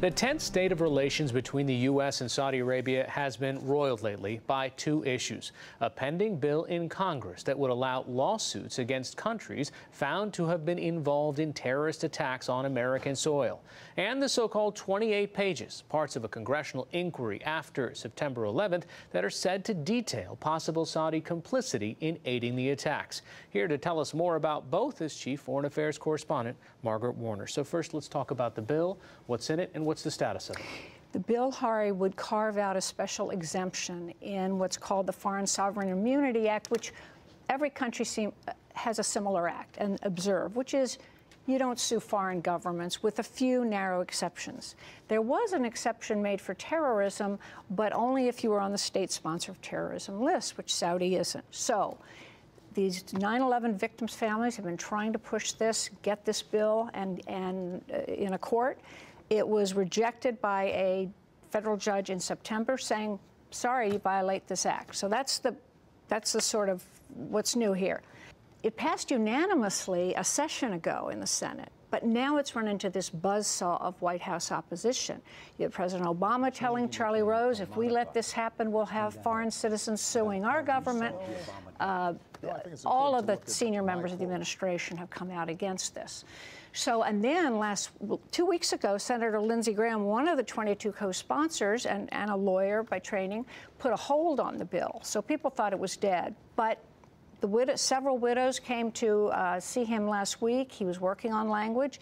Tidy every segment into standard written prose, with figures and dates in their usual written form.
The tense state of relations between the U.S. and Saudi Arabia has been roiled lately by two issues: a pending bill in Congress that would allow lawsuits against countries found to have been involved in terrorist attacks on American soil, and the so-called 28 pages, parts of a congressional inquiry after September 11th, that are said to detail possible Saudi complicity in aiding the attacks. Here to tell us more about both is Chief Foreign Affairs Correspondent Margaret Warner. So first, let's talk about the bill, what's in it, and what's the status of it? The bill, Hari, would carve out a special exemption in what's called the Foreign Sovereign Immunity Act, which every country has a similar act and observe, which is you don't sue foreign governments, with a few narrow exceptions. There was an exception made for terrorism, but only if you were on the state sponsor of terrorism list, which Saudi isn't. So these 9/11 victims' families have been trying to push this, get this bill and in a court. It was rejected by a federal judge in September saying, sorry, you violate this act. So that's the sort of what's new here. It passed unanimously a session ago in the Senate, but now it's run into this buzzsaw of White House opposition. You have President Obama telling Charlie Rose, if we let this happen, we'll have foreign citizens suing our government. All of the senior members of the administration have come out against this. So, and then 2 weeks ago, Senator Lindsey Graham, one of the 22 co-sponsors and a lawyer by training, put a hold on the bill. So people thought it was dead. But several widows came to see him last week. He was working on language.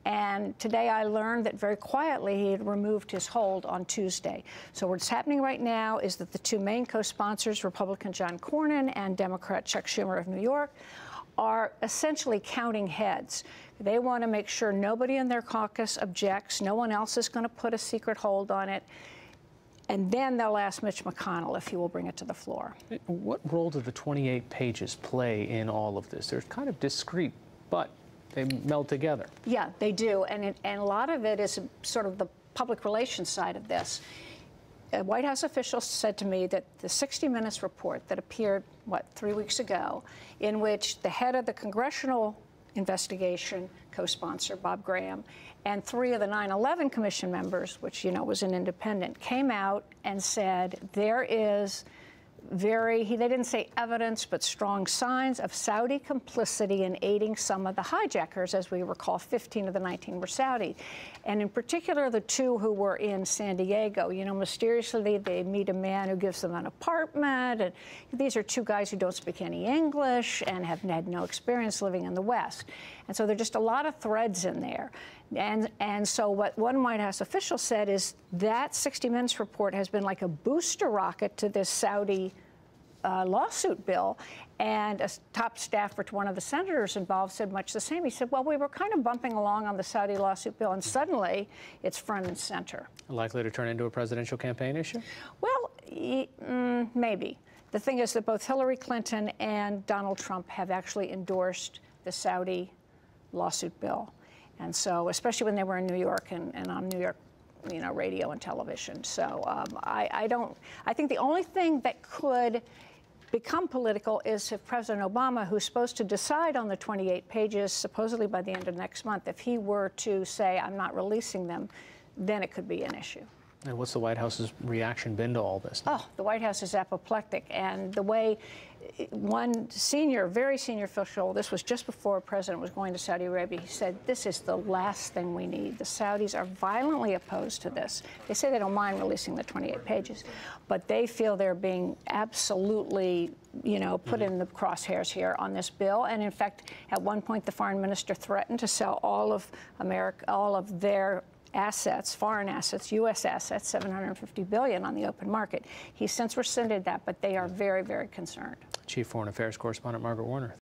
And today I learned that very quietly he had removed his hold on Tuesday. So what's happening right now is that the two main co-sponsors, Republican John Cornyn and Democrat Chuck Schumer of New York, are essentially counting heads. They want to make sure nobody in their caucus objects, no one else is going to put a secret hold on it, and then they'll ask Mitch McConnell if he will bring it to the floor. What role do the 28 pages play in all of this? They're kind of discreet, but they meld together. Yeah, they do, and a lot of it is sort of the public relations side of this. A White House official said to me that the 60 Minutes report that appeared, 3 weeks ago, in which the head of the congressional investigation co-sponsor, Bob Graham, and 3 of the 9/11 Commission members, which, was an independent, came out and said there is they didn't say evidence, but strong signs of Saudi complicity in aiding some of the hijackers. As we recall, 15 of the 19 were Saudi. And in particular, the 2 who were in San Diego, mysteriously they meet a man who gives them an apartment. And these are 2 guys who don't speak any English and have had no experience living in the West. And so there are just a lot of threads in there. And so what one White House official said is that 60 Minutes report has been like a booster rocket to this Saudi lawsuit bill. And a top staffer to one of the senators involved said much the same. He said, well, we were kind of bumping along on the Saudi lawsuit bill, and suddenly it's front and center. Likely to turn into a presidential campaign issue? Well, maybe. The thing is that both Hillary Clinton and Donald Trump have actually endorsed the Saudi lawsuit bill. And so, especially when they were in New York and on New York, radio and television. So I think the only thing that could become political is if President Obama, who's supposed to decide on the 28 pages, supposedly by the end of next month, if he were to say, I'm not releasing them, then it could be an issue. And what's the White House's reaction been to all this? Oh, the White House is apoplectic. And the way one very senior official, this was just before the president was going to Saudi Arabia, he said, this is the last thing we need. The Saudis are violently opposed to this. They say they don't mind releasing the 28 pages, but they feel they're being absolutely, put in the crosshairs here on this bill. And in fact, at one point, the foreign minister threatened to sell all of their assets, foreign assets, U.S. assets, $750 billion on the open market. He's since rescinded that, but they are very, very concerned. Chief Foreign Affairs Correspondent Margaret Warner.